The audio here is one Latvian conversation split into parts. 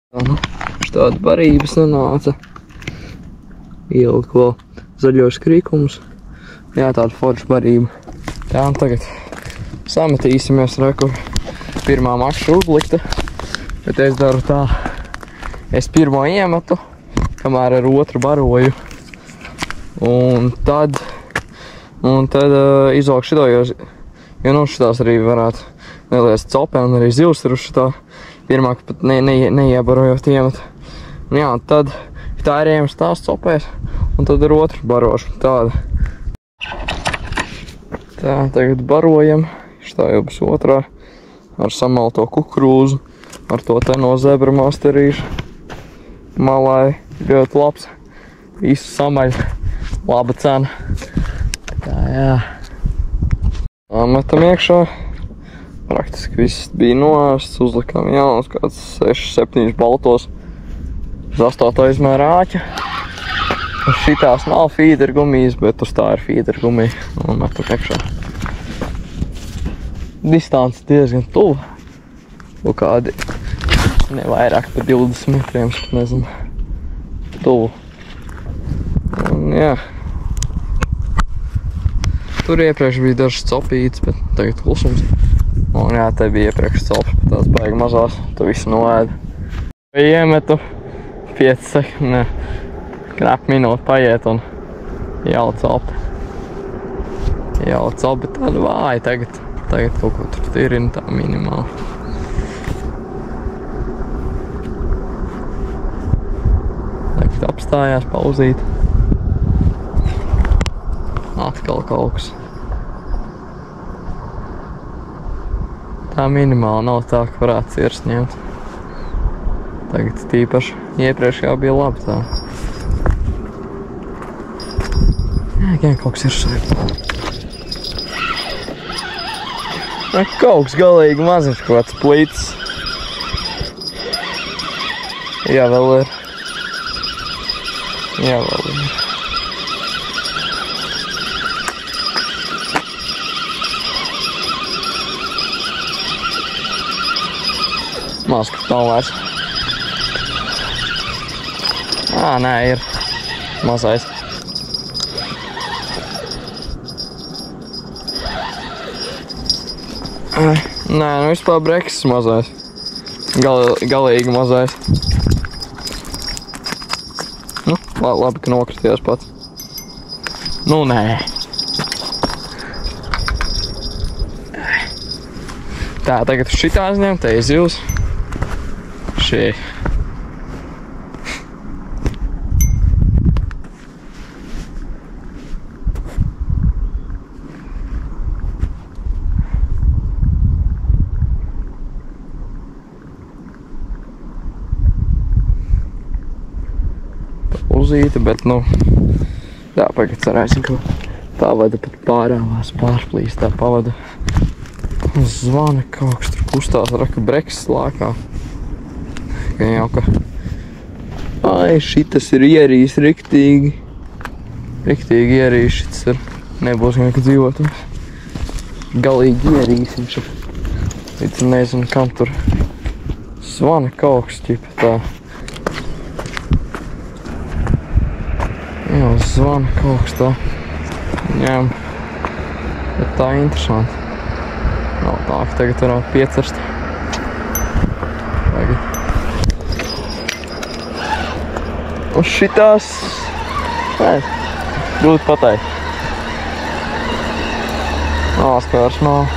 Štāda barības nenāca. Ieliku vēl zaļos krīkumus. Jā, tāda forša barība. Tā, un tagad sametīsimies, kur pirmā makša uzlikta. Bet es daru tā. Es pirmo iemetu, kamēr ar otru baroju. Un tad izvelku šito, jo nu šitās arī varētu nelies copē un arī zivs ar šitā. Pirmā, ka pat neiebarojot iemet. Un jā, un tad tā ir iemet tās copēs, un tad ar otru barošu. Tāda. Tā, tagad barojam. Šitā jau būs otrā. Ar samalto kukurūzu. Ar to te no zebra masterīšu. Malai. Ļoti labs. Visu samaļ. Laba cena. Tā, jā. Metam iekšā. Praktiski viss bija noēsts, uzlikām jaunas kāds 6-7 baltos uz 8 izmēra āķa. Uz šitās nav feeder gumijas, bet uz tā ir feeder gumija un metam iekšā. Distance diezgan tuva. Un kādi nevairāk par 20 metriem, nezinu, tuvu. Un jā. Tur iepriekš bija dažas copītes, bet tagad klusums. Un jā, te bija iepriekš cops, bet tās baigi mazās, tu visu noēda. Iemetu 5 sekundes, ne, knap minūte paiet un jau copi. Jau copi, bet tāda vāja tagad kaut ko tur tirina tā minimāli. Tagad apstājās pauzīt. Atkal kaut kas. Tā minimāli nav tā, ka varētu cirst ņemt. Tagad tīpaši iepriekš jau bija labi tā. Jā, gan kaut kas ir šeit. Kaut kas galīgi maziņš, kaut kāds plītis. Jā, vēl ir. Jā, vēl ir. Maska nav vairs. Nē, ir mazais. Nē, nu vispār breksis mazais. Galīgi mazais. Nu, labi, ka nokritījās pats. Nu, nē. Tā, tagad šitā aizņem, te ir zivs. Šī. Uzīta, bet nu, jā, pagad cerēsim, ka pavada pat pārāvās, pārplīst tā pavada. Zvana kaut kas tur kustās, raka breksis lākā. Gan jau ka... Ai, šitas ir ierīs riktīgi. Riktīgi ierīs šitas ir. Nebūs gan, ka dzīvotums. Galīgi ierīs viņš ir. Līdz nezinu, kam tur zvana kaut kas, ķipa tā. Jā, zvana kaut kas tā. Ņem. Bet tā interesanti. Nav tā, ka tagad varētu piecirst. Tagad. Un šitās... Nē, grūti pateikt. Nāskārs nav.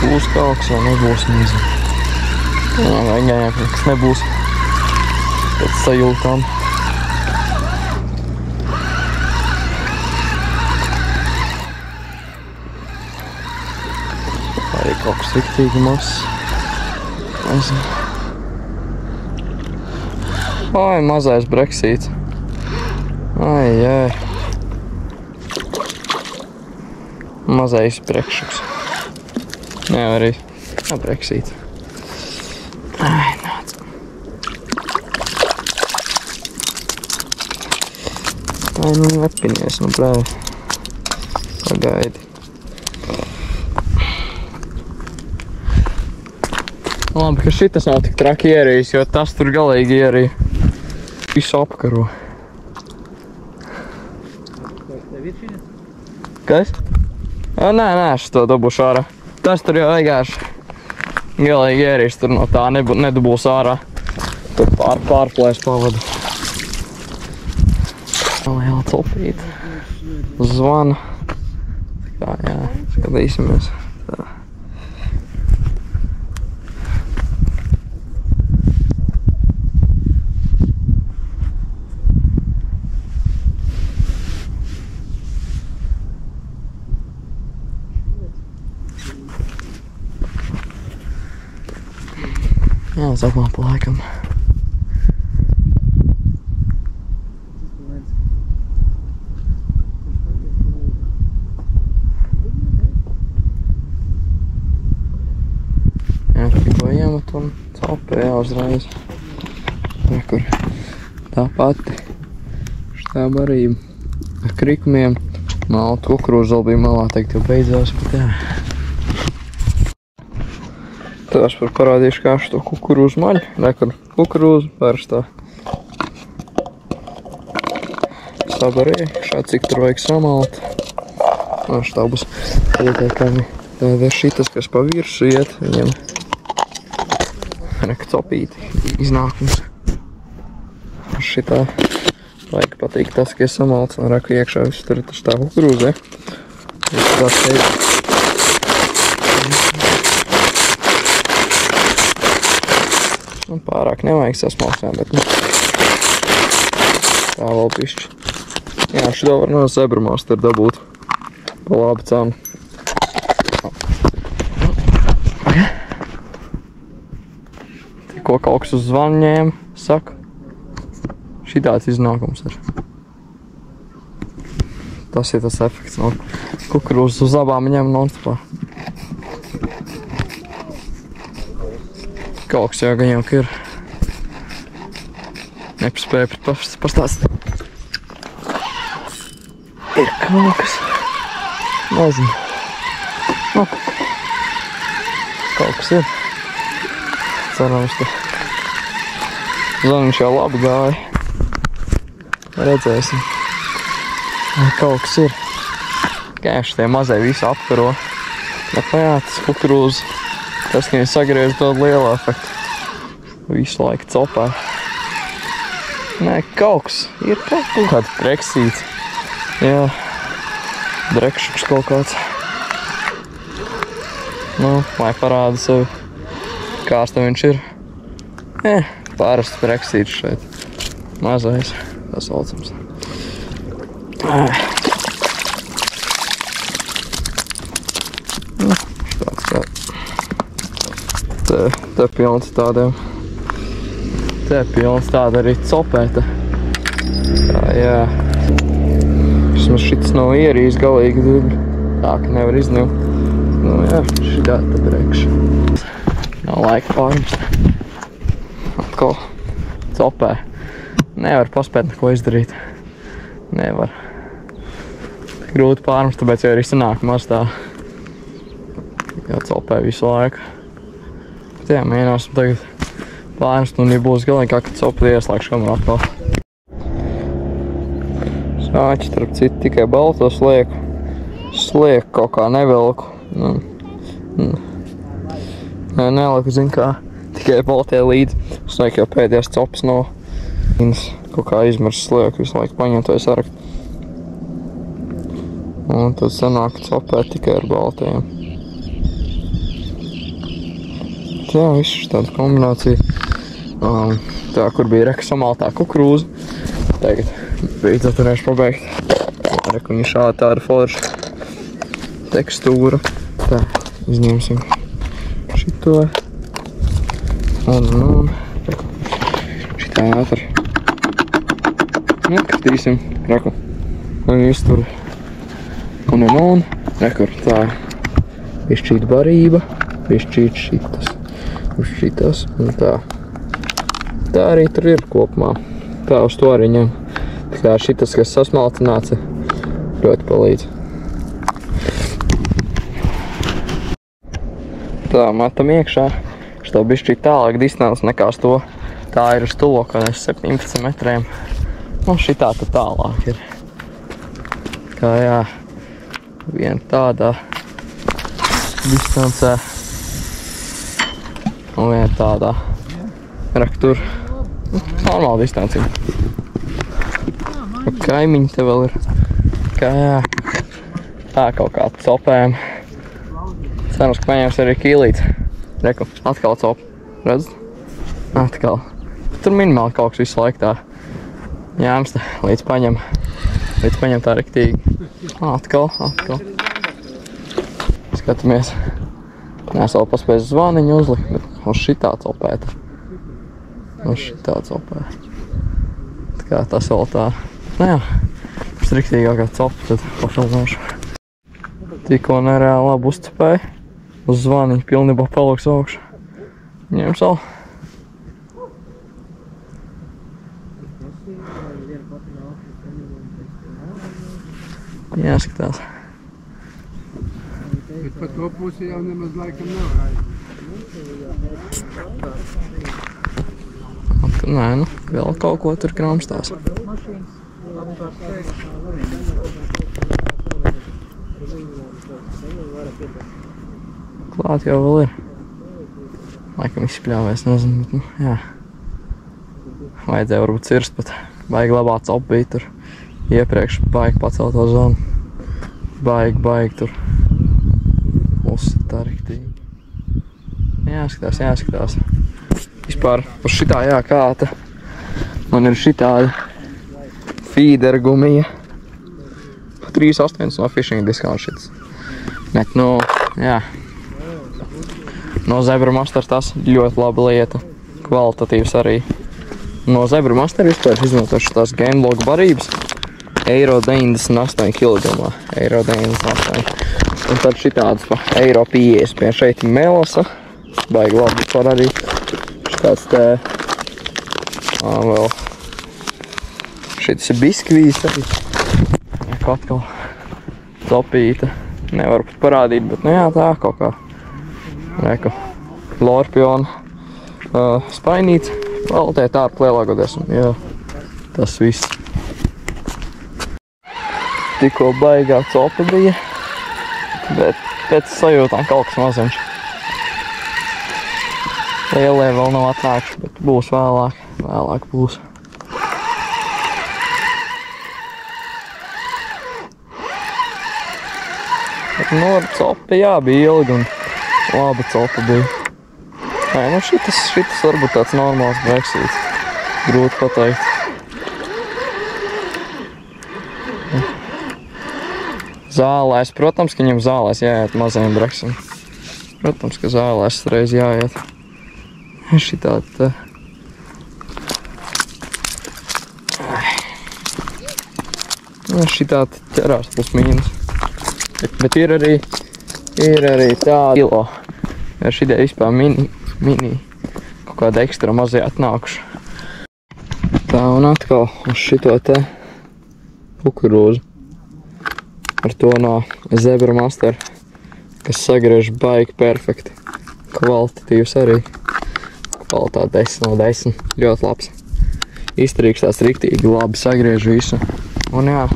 Būs kaut kas vai nebūs, nezinu. Jā, vai kas nebūs. Pēc sajūtām. Arī kaut kas riktīgi mazs. Nezinu. Ai, mazais breksīts. Ai, jē. Mazais brekšuks. Nē, arī. Jā, breksīts. Ai, nāc. Ai, nu lepinies, nu brāli. Pagaidi. Labi, ka šitas nav tik traki ierījis, jo tas tur galīgi ierīja. Visu apkaro. Kas? Nē, šito dabūšu ārā. Tas tur jau vienkārši galīgi ierīs, tur no tā nedabūs ārā. Tur pārplēs pavadu. Liela copīta. Zvana. Tā, jā, skatīsimies. Tā. Jā, zaglā pa laikam. Jā, tikko iemet un copē uzreiz. Kur tā pati šitā barība ar krikumiem. Malta kukurūza vēl bija malā, teikt, jau beidzās, bet jā. Tās par parādīšu kā šo kukurūzu maļu. Rekur kukurūzu parastā. Sabarēja, šādi cik tur vajag samalt. Un šitā būs ieteikami. Tad ir šitas, kas pa virsu iet, viņam reku copīti iznākums. Šitā vajag patīk tas, ka ir samalts un reku iekšā visu tur ir tā kukurūze. Pārāk nevajag sasmalksnēt, bet tā vēl pišķi. Jā, šito var no Zebra Master dabūt pa labu cenu. Tikko kaut kas uz zvanu ņēma, saka. Šitāds iznākums ir. Tas ir tas efekts no kukurūzas uz abām ņem non-stopā. Kaut kas jau gan jau ir. Nepaspēju par pastāstīt. Ir kaut kas. Nezinu. Nu. Kaut kas ir. Cerams, ka zvaniņš jau labi gāja. Redzēsim. Kaut kas ir. Gaiši tie mazie visi apkaro. Bet jā, tas kukurūzas. Tas, ka viņi sagriež dod lielu efektu. Visu laiku copē. Nē, kaut kas. Ir kaut kāda treksīts. Jā. Drekšuks kaut kāds. Nu, lai parāda sevi. Kāds tam viņš ir. Pārasts treksīts šeit. Mazais. Tas saucams. Štāds tā. Te pilns tādiem. Te pilns tāda arī copēta. Tā, jā. Vismaz šits nav ierījis galīgi dubļi. Tā, ka nevar iznimt. Nu, jā, šitā te brekša. Nav laika pārmest. Atkal copē. Nevar paspēt neko izdarīt. Nevar. Grūti pārmest, tāpēc jau arī sanāk maz tā. Jā, copē visu laiku. Bet jā, mēģināsim tagad pārmest un ja būs galīgi kā, kad copu ieslēgšu kameru atkal. Sāķi, starp citu, tikai balto slieku. Slieku kaut kā nevelku. Neliku, zin kā, tikai baltie līdzi. Es liek jau pēdējās copas no kaut kā izmirst slieku, visu laiku paņemt vai sarakt. Un tad sanāk copēt tikai ar baltajiem. Jā, viss tāda kombinācija. Tā, kur bija reka samaltā kukurūza. Tagad beidzot varēšu pabeigt. Reka viņa šāda tāda forša tekstūra. Tā, izņemsim šito. Un šitā ātri. Neatkartīsim, reku. Un iztur. Un. Rekur, tā. Bišķīt barība, bišķīt šitas. Šitas un tā. Tā arī tur ir kopumā. Tā uz to arī ņem. Tā kā šitas, kas sasmalcināts, ļoti palīdz. Tā, metam iekšā. Šitā bišķīt tālāk distance nekā uz to. Tā ir uz to, kad es 17 metriem. Un šitā tad tālāk ir. Kā jā, viena tādā distancē. Un viena tādā. Rak tur. Normāla distanci. Un kaimiņi te vēl ir. Kā jā. Tā kaut kā copējam. Cenas, ka paņēms arī kīlīts. Reku, atkal copu. Redz? Atkal. Tur minimāli kaut kas visu laiku tā jāmsta, līdz paņem tā riktīgi. Atkal. Skatāmies. Nē, vēl paspēju zvaniņu uzlikt, bet uz šitā copēt. Tā kā tas vēl tā. Nu jā, pēc riktīgākā copa, tad pafilmēšu. Tikko nereāli labi uzcepēju. Uz zvaniņu pilnībā paliks augšu. Ņems vēl. Jāskatās. Bet pa to pusi jau nemaz laikam nav. Nē, nu, vēl kaut ko tur kramstās. Klāt jau vēl ir. Laikam izspļāvēs, nezinu, bet, nu, jā. Vajadzēja varbūt cirst, bet baigi labā copa bija tur. Iepriekš baigi pacelt to zonu. Baigi tur. Uzsitā riktīgi. Jāskatās. Vispār uz šitā jākāta. Man ir šitāda feeder gumija. 3,8 no fishing discount šits. Bet, nu, jā. No Zebra Master tas ļoti laba lieta. Kvalitatīvs arī. No Zebra Master vispār izmantošu tās Gameblog barības. Eiro 98 kg. Eiro 98. Un tad šitādas pa eiro 50. Pie šeit ir melasa. Baigi labi vispār arī. Šitāds te. Vēl. Šitas ir biskvīs arī. Atkal copīta. Nevaru pat parādīt, bet nu jā, tā kaut kā. Reku. Lorpiona. Spainīts. Valtē tā lielākoties. Jā. Tas viss. Tikko baigā copa bija. Bet pēc sajūtām kaut kas maziņš. Lielie vēl nav atnākuši, bet būs vēlāk. Vēlāk būs. Bet nu ar copa jā, bija ilgi un laba copa bija. Nē, nu šitas varbūt tāds normāls breksīts. Grūti pateikt. Zālēs, protams, ka viņam zālēs jāiet mazajam breksim. Protams, ka zālēs reiz jāiet. Šitādi te. Šitādi ķerās plus mīnus. Bet ir arī tāda kilo. Ja šitie vispār mini kaut kāda ekstra mazie atnākuši. Tā un atkal uz šito te kukurūzu. Ar to no Zebra Master, kas sagriež baigi perfekti. Kvalitatīvs arī. Kvalitāte 10 no 10. Ļoti labs. Izturīgs tās riktīgi labi sagriež visu. Un jā,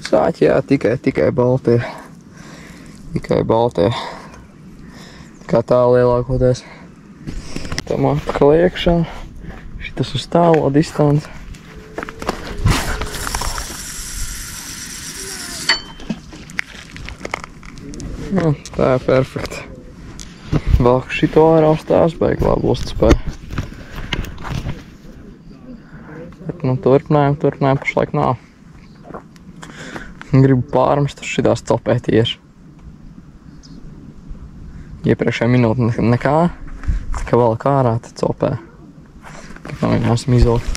sāķi jā, tikai baltie. Tikai baltie. Kā tā lielākoties. Tam atkal iekšā. Šitas uz tālo distanci. Jā, tā ir perfekti. Velku šito ārā uz tās, baigi labi uztspēju. Bet, nu, turpinājumi pašlaik nav. Gribu pārmest uz šitās copē tieši. Iepriekšējā minūte nekā, ka vēl kā ārā te copē. Kad mēģināsim izvilkt.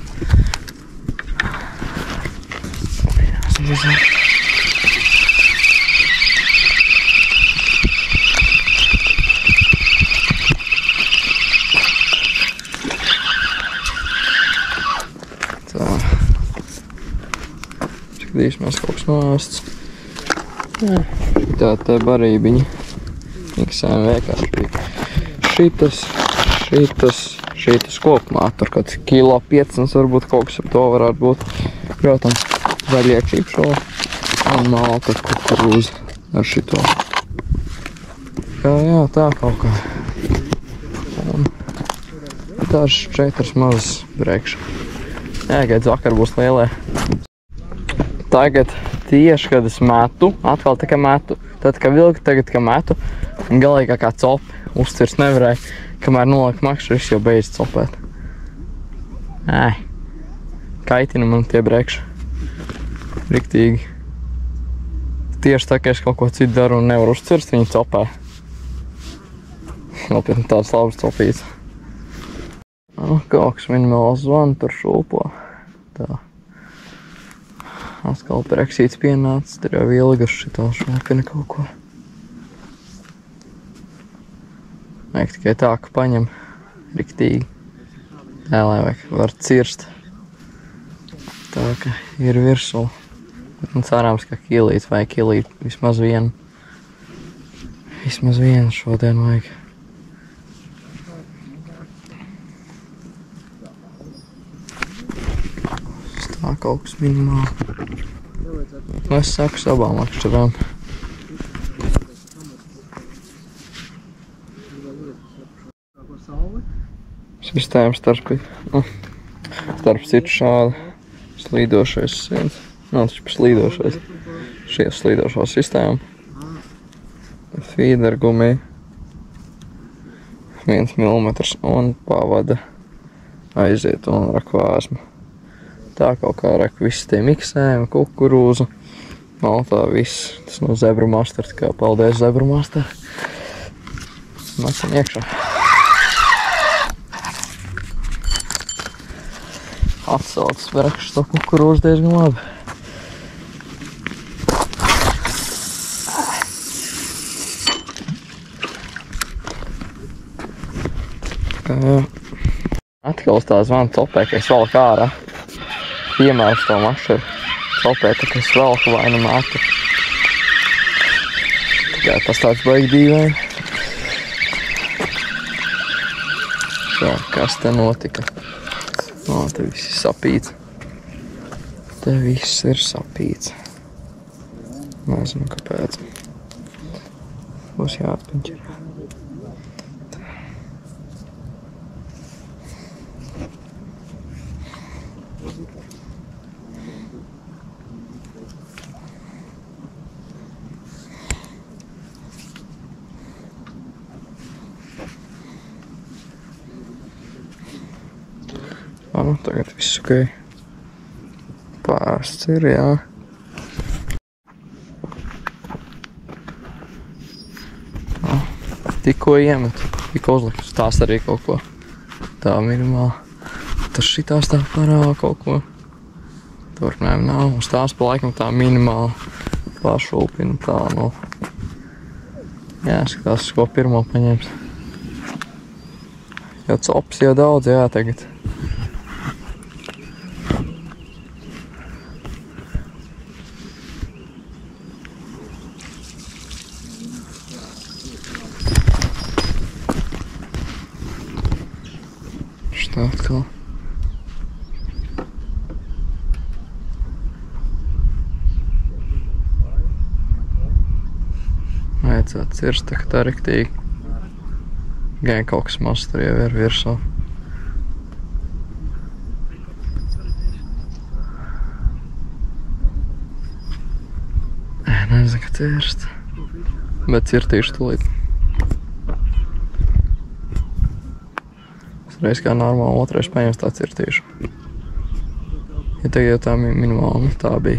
Skatīsimies kaut kas novests. Tā te barībiņa. Iksēm vienkārši bija. šitas kopumā. Tur kaut kilo 500 varbūt kaut kas ar to varētu būt. Protams, zaļie čipšo un malta kukurūza ar šito. Jā, tā kaut kā. Un dažs 4 mazas brekšu. Jāgaidz vakar būs lielie. Tagad tieši, kad es metu, atkal tā kā metu, tad kā vilku, tagad kā metu, un galīgi kā copi uzcirs nevarēja, kamēr nolika makšķi, viss jau beidz copēt. Kaitina man tie brekši. Riktīgi. Tieši tā, ka es kaut ko citu daru un nevaru uzcirst, viņi copē. Nopietni tāds labs copīts. Kaut kas minimāls zvana tur šulpo. Tā. Atkal Brexīts pienācis, tur jau ilgas šitā šulpina kaut ko. Vajag tikai tā, ka paņem riktīgi. Jā, lai var cirst. Tā, ka ir virsū. Un cerams, ka kilīts vai kilīt vismaz vienu. Vismaz vienu šodien vajag. Tā kaut kas minimāli. Es saku abām makšķerām. Sistēma starp citu šāda slīdošais sienas. Nav taču pa slīdošais. Šie slīdošā sistēma. Feeder gumija. 1 mm un pavada aiziet un rakvāsma. Tā kaut kā rak visi tie miksējumi, kukurūza. Maltā viss. Tas no Zebra Master, tā kā paldies Zebra Master. Metam iekšā. Atceltas brekšas to kukurūzu diezgan labi. Atkal uz tā zvana copē, ka es valku ārā. Iemērs to makšķeru. Copē, tā ka es valku vai nu metu. Tikai tas tāds baigi dīvaini. Tā, kas te notika? Te viss ir sapīts. Te viss ir sapīts. Nezinu, kāpēc. Būs jāatpiņķer. Nu, tagad viss ok. Pārsts ir, jā. Tikko iemetu, tikko uzliku. Tās arī kaut ko tā minimāli. Tas šitās tā parāva kaut ko. Turpinājumi nav. Uz tās pa laikam tā minimāli pāršulpina tā, nu. Jā, skatās, ko pirmo paņems. Jau cops jau daudz, jā, tagad. Šitā atkal. Vajadzētu cirst tā riktīgi. Gan kaut kas mazs tur jau ir virsū. Nezinu, ka cirst. Bet cirtīšu tūlīt. Reiz kā normāli otrais paņems tā cirtīšu. Ja tagad jau tā minimāli, tā bija.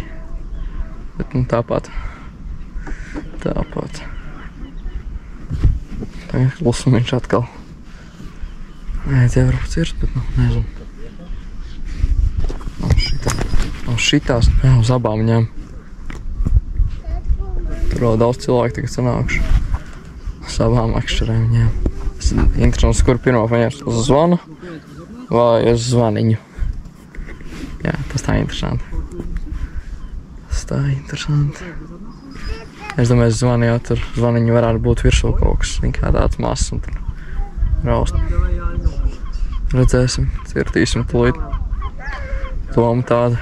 Bet nu tāpat. Tāpat. Tagad klusumiņš atkal. Nē, tie varbūt cirst, bet nu, nezinu. Nav šitās, jā, uz abām ņem. Tur vēl daudz cilvēku tagad sanākuši. Uz abām makšķerēm ņem. Interesants, kur pirmā paņērs uz zvanu vai uz zvaniņu. Jā, tas tā interesanti. Tas tā interesanti. Es domāju, zvaniņu varētu būt virsū kaut kas, kā tāds mazs un tur raust. Redzēsim, cirtīsim tūlīt. Doma tāda.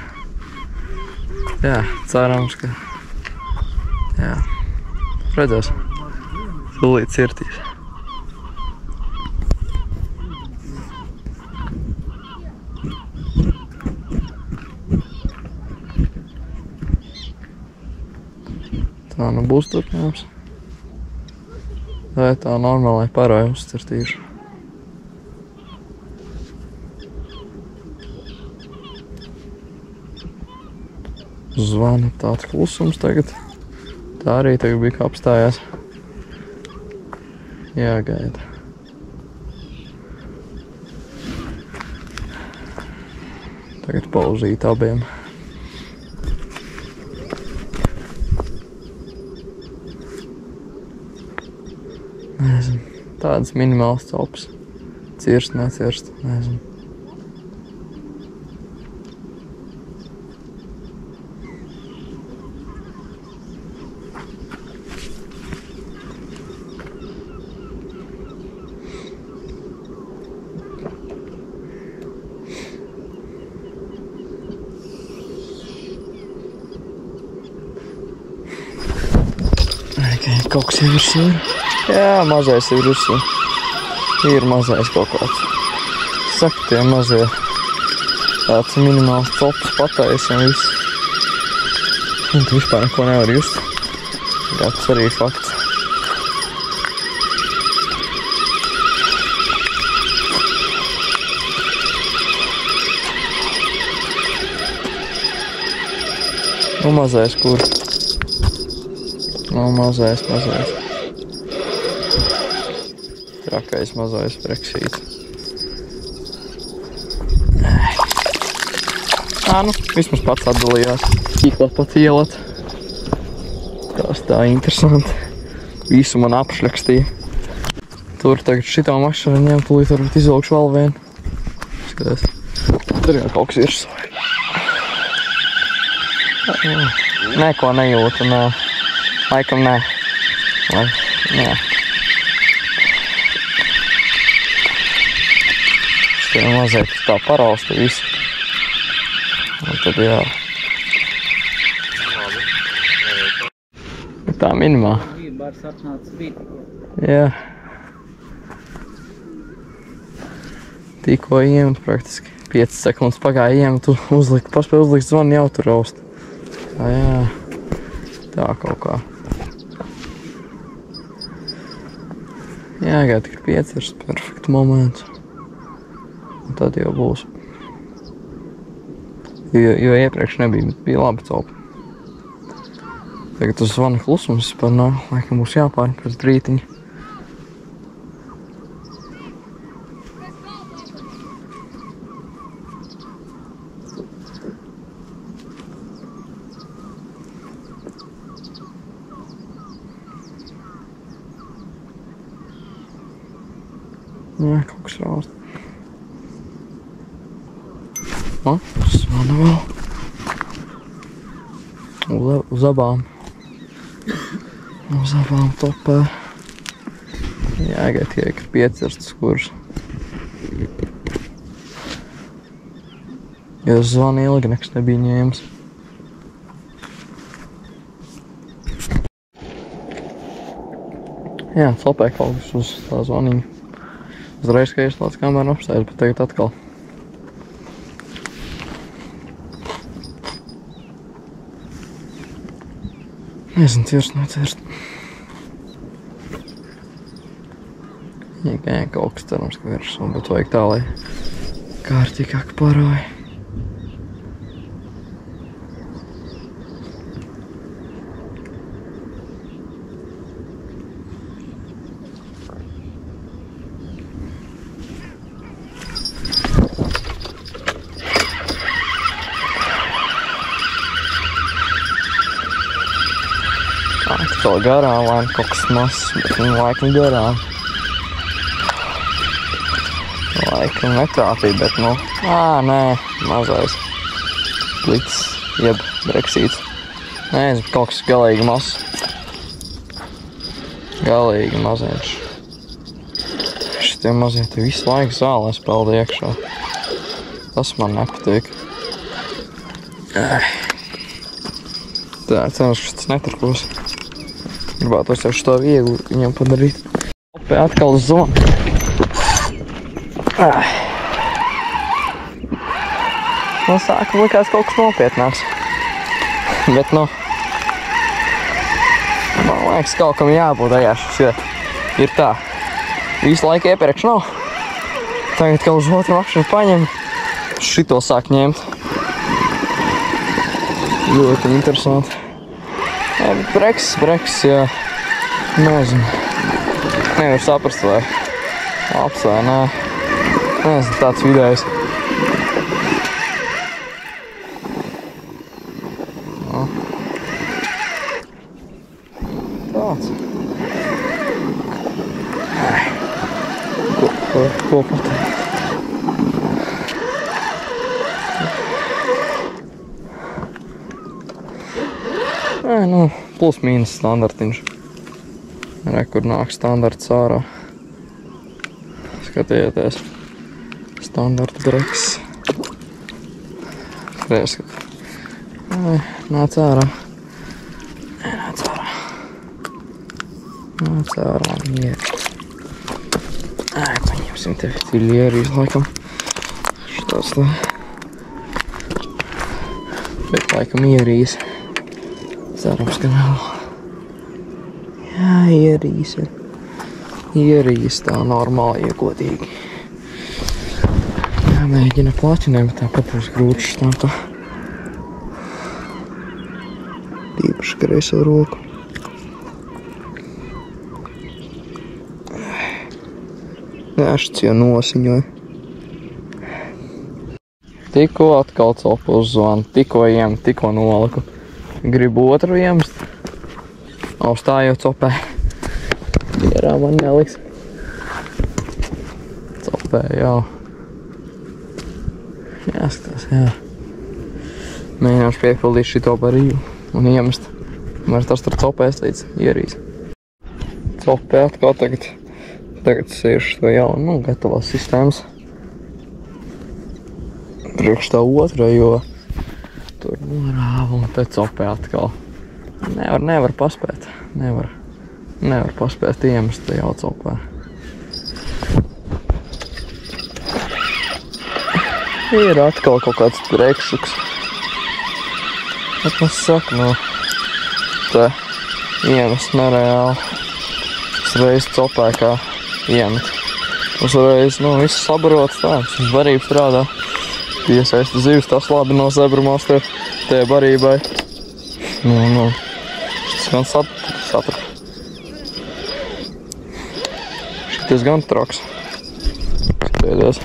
Jā, cerams, ka... Jā, redzēsim. Tūlīt cirtīs. Tā nu būs turpinājums. Vai tā normālai parai uzcirtīšu. Zvana tāds klusums tagad. Tā arī tagad bija kā apstājās. Jāgaida. Tagad pauzīt abiem. Nezinu, tādas minimālas copas. Cirst, necirst, nezinu. Kaut kas ir virsū. Jā, mazais ir virsū. Ir mazais kaut kāds. Saka, tie mazie tāds minimāls cops pataiss un viss. Un tu vispār neko nevar just. Jā, tas arī fakts. Nu, mazais kur? Nu, mazais. Trakais mazais breksīts. Nu, vismaz pats atdalījās. Tīklāt pat ielāt. Tās tā interesanti. Visu man apšļakstīja. Tur tagad šitā mašana ņem, tūlīt varbūt izvilkšu vēl vienu. Skaties. Tur jau kaut kas ir soja. Neko nejūtu, nē. Laikam nē. Jā. Šitie mazēt tā parausta visu. Un tad jā. Tā minimā. Jā. Tikko iemet praktiski. 5 sekundes pagāja iemet, paspēj uzlikt zvanu jau tur raust. Jā. Tā kaut kā. Jāgaida tikai piecirst perfektu momentu. Un tad jau būs. Jo iepriekš nebija, bet bija labi copa. Tagad uz zvana klusums par nav. Laikam būs jāpārņem pēc brītiņa. Jā, kaut kas raust. Zvana vēl. Uz abām. Uz abām topē. Jāgaid tikai, ka ir piecirstas kuras. Jo zvana ilgi nekas nebija ņēmis. Jā, topē kaut kas uz tā zvaniņa. Uzreiz, ka ieslēdz kameru apstājot, bet tagad atkal. Nezinu, cirst, necirst. Jā, kaut kas cerams, ka virs, bet vajag tā, lai kārtīgāk parāja. Atkal garām, vai kaut kas mazs, bet laikam garām. Laikam netrāpīja, bet nu... Nē, mazais. Plits, jeb breksīts. Nē, bet kaut kas galīgi mazs. Galīgi maziņš. tie mazie, te visu laiku zālēs peld iekšā. Tas man nepatīk. Tā, cenos, ka tas neturpos. Gribētos jau šo viegli viņam padarīt. Opē atkal uz zonu. No sākuma likās kaut kas nopietnāks. Bet, nu, man liekas, kaut kam jābūt ajāšas, jo ir tā. Visu laiku iepriekš nav. Tagad, ka uz otru akšanu paņem, šito sāk ņemt. Ļoti interesanti. Jā, bet breks, jā. Nezinu. Nevar saprast, vai labs vai nē. Nezinu, tāds vidējs. Tāds. Ko pateikt? Nu, plus mīnus standartiņš. Re, kur nāk standarts ārā. Skatieties. Standarta breks. Skat. Nāc ārā. Nāc ārā. Nāc ārā, mieri. Paņemsim tevi filierijas laikam. Šitās lai. Bet laikam ierīs. Cerams, ka nav. Jā, ierīs. Ierīs tā normāli iegodīgi. Jāmēģina plaķinē, bet tāpat būs grūti šitām tā. Īpaši kreiso roku. Jā, šits jau nosiņoja. Tikko atkal copu uz zvanu, tikko iemt, tikko noliku. Gribu otru iemst. Austā jau copē. Mierā man neliks. Copē jau. Jāskatās, jā. Mēģināšu piepildīt šito barību un iemest. Mēs tas tur copēs līdz ierīs. Copē atkal tagad siešu to jaunu, nu, gatavās sistēmas. Priekš tā otra, jo tur norāva un te copē atkal. Nevar paspēt. Nevar paspēt iemest te jau copē. Ir atkal kaut kāds breksuks. Bet es saku, nu, te iemest nereāli. Uzreiz copē kā iemet. Uzreiz, nu, viss sabarots tā, uz barību strādā. Piesaista zivs, tas labi no zebrumās te barībai. Nu, šis gan satrup. Šities gan traks. Skatieties.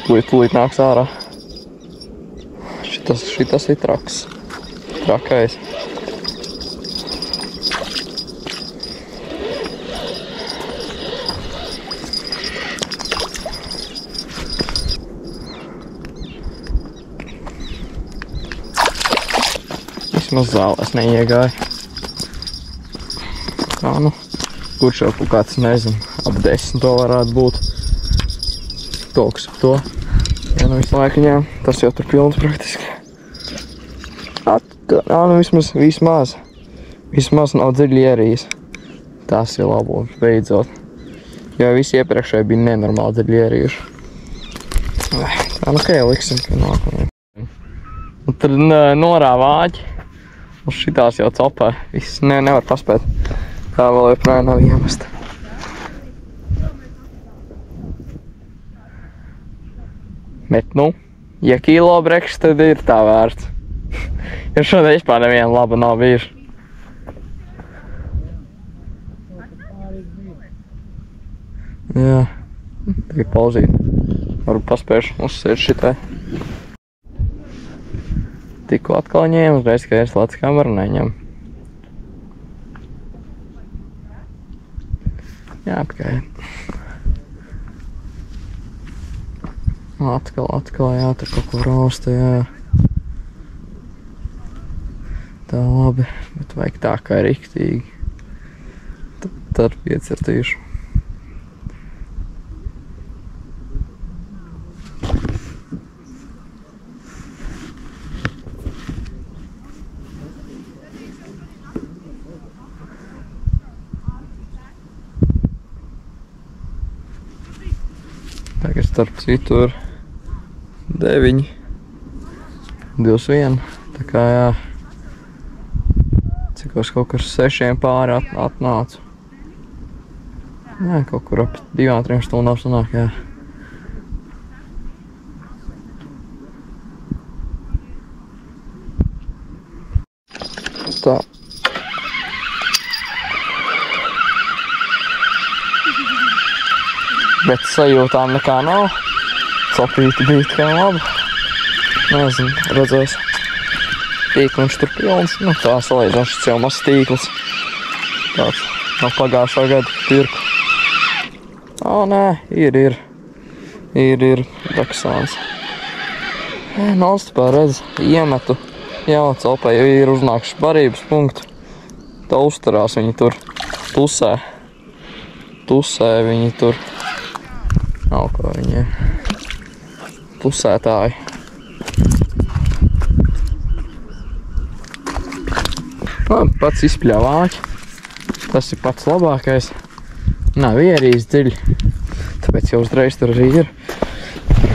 Tūlīt nāks ārā. Šitas ir traks. Trakais. Vismaz zālēs neiegāja. Tā, nu, kurš jau kaut kāds, nezinu, ap 10 to varētu būt. Kaut kas ap to. Ja nu visu laiku ņēm, tas jau tur pilns praktiski. Nu vismaz nav dziļi ierīs. Tas ir labums, beidzot. Jo visi iepriekšēji bija nenormāli dziļi ierījuši. Tā, nu, kā jau liksim pie nākamajiem. Un tad norāva āķi. Uz šitās jau copē. Viss nevar paspēt. Tā vēl joprojām nav iemesta. Bet, nu, ja kilo brekšs, tad ir tā vērts. Jo šodien vispār neviena laba nav bijuši. Jā, tagad pauzīt. Varu paspēšu uzsēst šitai. Tikko atkal ņēmu, uzreiz, ka es lāc kameru neņem. Jāatgaida. Atkal, jā, tur kaut ko rausta, jā. Tā labi, bet vajag tā kā riktīgi. Tad piecirtīšu. Tagad starp citu ir 9, 21. Tā kā jā. Cikos kaut kur 6 pāri atnācu. Jā, kaut kur ap 2-3 stundām sanāk, jā. Tā. Bet sajūtām nekā nav. Copīti bija tikai labi. Nezinu, redzēs. Tīkliņš tur pilns. Nu, tā salīdzinoši jau mazs tīkls. Tāds no pagājušā gada pirku. Ā, nē, ir Daksāns. Nolstupā redz, iemetu. Jā, copē, jo ir uznākuši barības punktu. Tā uzturās viņi tur tusē. Tusē viņi tur. Nav ko viņi ir. Tusētāji. Pats izpļavāķi. Tas ir pats labākais. Nav ierīs dziļi. Tāpēc jau uzreiz tur arī ir.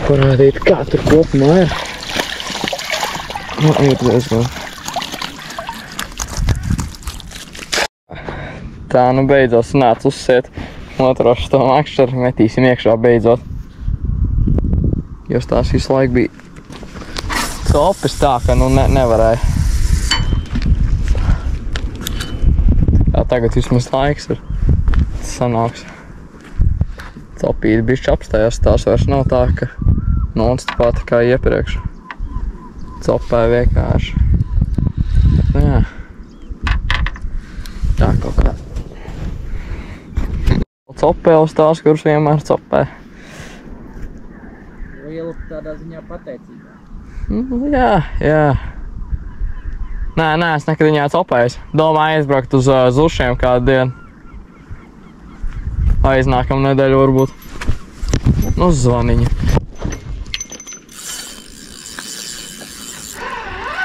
Parādīt, kā tur kopumā ir. Nu, ir diezgan. Tā, nu beidzot sanāca uzsiet otro šo makšķaru, metīsim iekšā beidzot. Jo tās visu laiku bija copis tā, ka nu nevarēja. Tā tagad vismaz laiks ir sanāks. Copīti bišķi apstājās, tās vairs nav tā, ka nonstopā tā kā iepriekš. Copē vienkārši. Bet, nu jā. Tā kaut kā. Copē uz tās, kuras vienmēr copē. Liela tādā ziņā pateicībā. Jā. Nē, es nekad viņā copējis. Domāju aizbraukt uz Zušiem kādu dienu. Aiznākam nedēļu varbūt. Uz zvaniņu.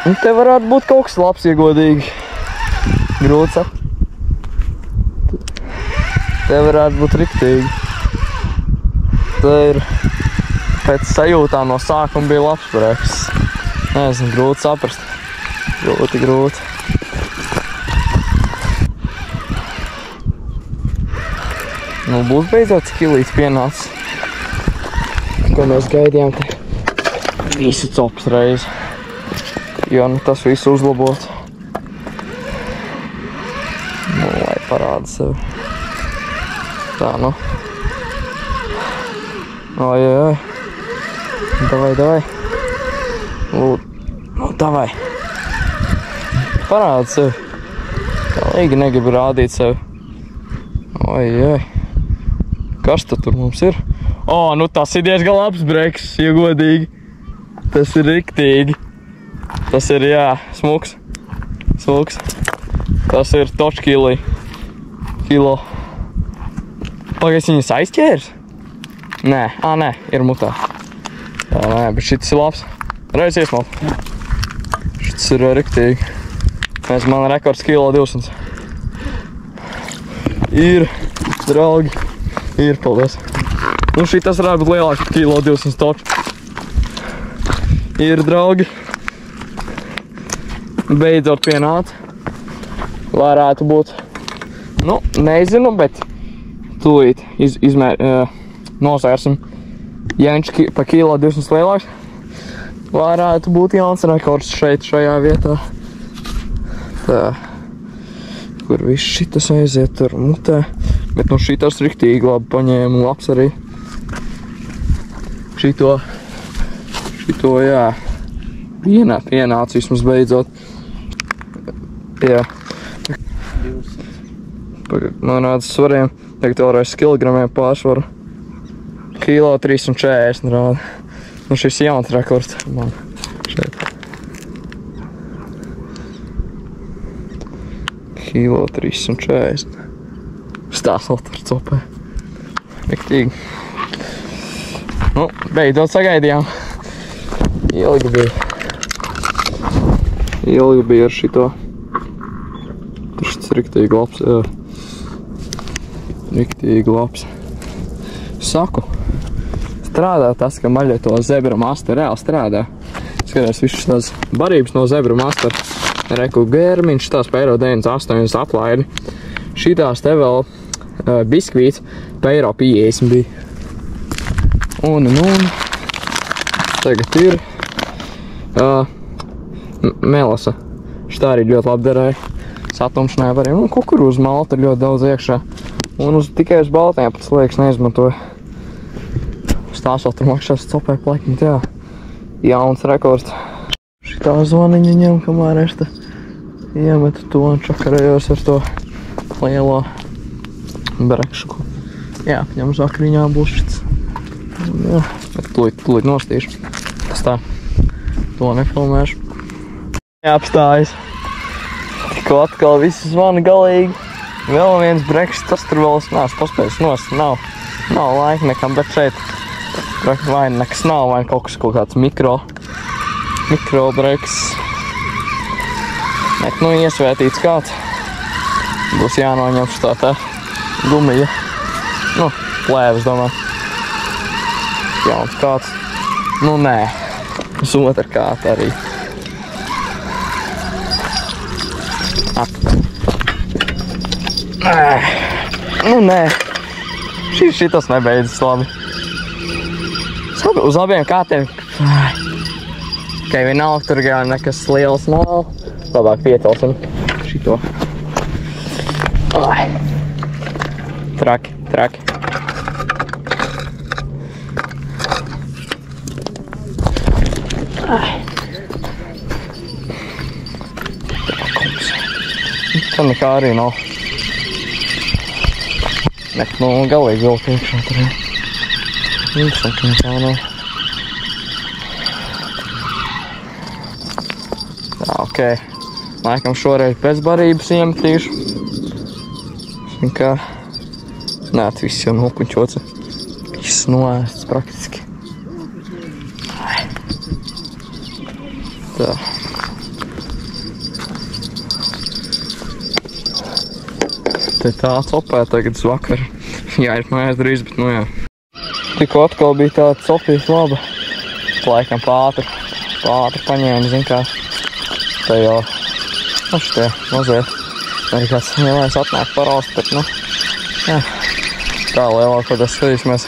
Un te varētu būt kaut kas labs, ja godīgi. Grūts ap. Te varētu būt riktīgi. Te ir pēc sajūtām no sākuma bija labs breks. Nezinu, grūti saprast. Grūti. Nu, būs beidzot kilīts pienācis. Ko mēs gaidījām te? Visu cops reizi. Jo nu tas visu uzlabot. Nu, lai parāda sevi. Tā, nu. Oi. Davai. Lūd. Nu, davai. Parāda sevi. Galīgi negribu rādīt sevi. Oi. Kas tad tur mums ir? Nu tas ir diezgan labs breks, ja godīgi. Tas ir riktīgi. Tas ir, jā, smuks. Tas ir točkili. Kilo. Pagaids viņas aizķērs? Nē, ir mutā. Nē, bet šitas ir labs. Reiz iesmalt. Šitas ir riktīgi. Man rekords kilo 200. Ir, draugi. Ir, paldies. Nu šitas varētu būt lielāks kilo 200 toču. Ir, draugi. Beidzot pienāca. Varētu būt, nu, nezinu, bet tūlīt nosvērsim. Ja viņš pa kilo 200 lielāks, varētu būt jauns rekords šeit, šajā vietā. Tā. Kur viss šitas aiziet tur mutē. Bet nu šitas riktīgi labi paņēma, labs arī. Šito, jā. Pienāca vismaz beidzot. Jā. 200. Man rāda svariem. Tagad vēlreiz kilogramiem pārsvaru. Kilo 340 rāda. Nu šis jauns rekords man šeit. Kilo 340. Stāsot ar copē. Riktīgi. Nu, beidzot sagaidījām. Ilgi bija ar šito. Tur šis riktīgi labs, jā. Riktīgi labs. Saku, strādā tas, ka maļo to zebra masteru reāli strādā. Skatās višas tās barības no zebra masteru. Reku gērmiņš, tās pa eiro 98 atlaidi. Šitās te vēl biskvīts pa eiro 50 bija. Un. Tagad ir melasa. Šitā arī ļoti labi derēja. Satumšanai varēja. Un kukurūzu malta ļoti daudz iekšā. Un tikai uz baltiem pēc liekas neizmantoja. Tās vēl tur makšās copē plekņi, jā. Jauns rekords. Šitā zvaniņu ņem, kamēr es te iemetu to un čakarējos ar to lielo brekšu. Jā, ņem zakriņā būs šits. Jā, bet tūlīt nostīšu. Tas tā, to nefilmēšu. Jāapstājas. Tikko atkal visi zvana galīgi. Vēl viens brekšs, tas tur vēl es neesmu paspējis nost. Nav laika nekam, bet šeit vai nekas nav, vai kaut kāds mikro breks. Bet, iesvētīts kāds. Būs jānoņem šitā tā gumija. Plēvis, domāju. Jauns kāds. Nē. Uz otru kātu arī. Nē. Šitas nebeidzas labi. Uz abiem kātiem. Tikai vienalga, tur gan nekas liels nav. Labāk piecelsim šito. Traki. Tā nekā arī nav. Galīgi vilka iekšā tur jau. Interesanti, nekā nav. Tā, ok. Laikam šoreiz pēc barības iemetīšu. Kā viss jau nokuņķots. Viss noēsts praktiski. Tā. Te tā copē tagad uz vakaru. Jāiet mājās drīz, bet jā. Tikko atkal bija tāda copijas laba. Laikam pātri paņēma, zin kā. Te jau, šitie mazliet. Arī kāds lielais atnāk paraust, bet, jā. Tā lielāk, kad es skatīsimies.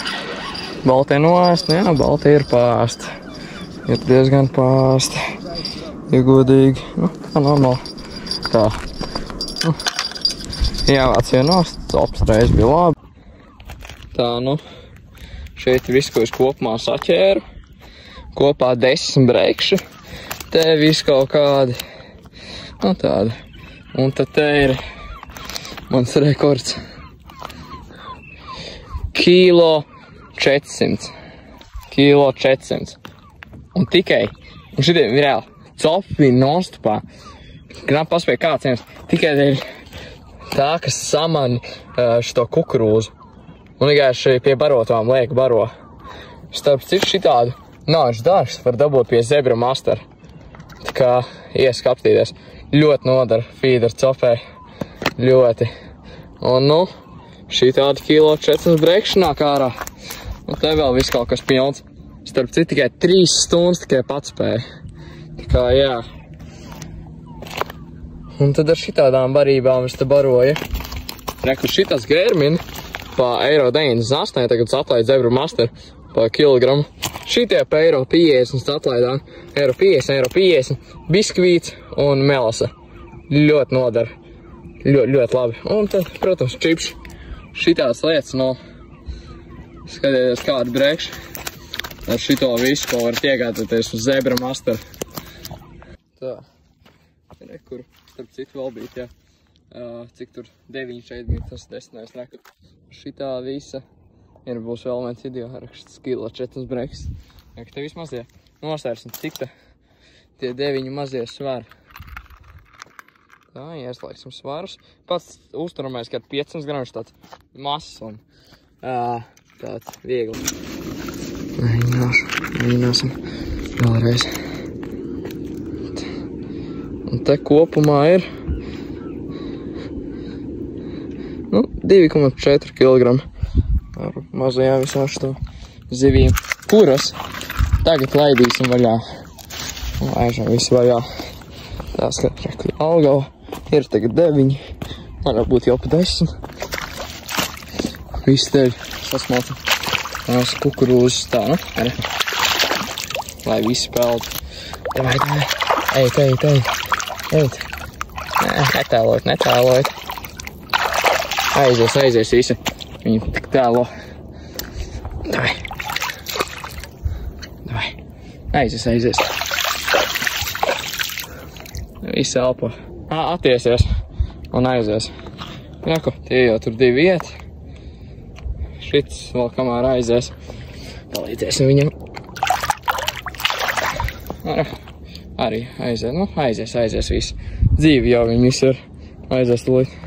Baltie noēst, jā, baltie ir pāsti. Ir diezgan pāsti. Ja godīgi, tā normāli. Tā. Jāvāc vienos, cops reiz bija labi. Tā, šeit viss, ko es kopumā saķēru. Kopā 10 brekši. Te viss kaut kādi, tādi. Un tad te ir mans rekords. Kilo 400. Un tikai, un šitie ir reāli, copi nostupā. Knap paspēja kāds viens. Tikai ir tā, kas samani šito kukurūzu. Un vienkārši pie barotām liek baro. Starp citu šitādu nāču dārgs var dabūt pie zebra master. Tā kā ieskaptīties. Ļoti nodara feeder copē. Ļoti. Un šī tāda kilo 400 brekšanā kārā. Un te vēl viss kaut kas pilns. Starp citu tikai 3 stundas tikai pats spēja. Tā kā jā. Un tad ar šitādām barībām es te baroju. Reku šitas gērmini pa eiro 98, tagad atlaid zebra master pa kilogramu. Šitie pa eiro 50 atlaidām. Eiro 50, biskvīts un melasa. Ļoti nodara. Ļoti labi. Un tad, protams, čips. Šitās lietas, skatieties kādu brekšu. Ar šito visu, ko varat iegādāties uz zebra master. Tā. Kur, starp citu vēl bija, cik tur 9 šeit bija, tas 10. reku. Šitā visa ir būs vēl viens video raksts kilo 400 breks. Te viss mazie nosvērsim, cik tie 9 mazie svar. Tā, ieslēgsim svarus. Pats uzturamais, ka 500 gramus tāds masas un tāds viegli. Mēģināsim vēlreiz. Un te kopumā ir 2,4 kg ar mazajām visām šito zivīm. kuras. Tagad laidīsim vaļā. Laižam visu vaļā. Tās, ka reku Algava ir tagad 9. Varētu būt jau pa 10. Viss teļ sasmalta. Tās kukurūzas tā, nu? Arī. Lai visi peld. Davai. Eit. Nē, netēlojot. Aizies visi. Viņi tik tēlo. Davai. Aizies. Visi elpo. Attiesies. Un aizies. Jaku, tie jau tur 2 iet. Šits vēl kamēr aizies. Palīdzēsim viņam. Arī aizies. Nu, aizies visi. Dzīvi jau viņi visi ir. Aizies tūlīt.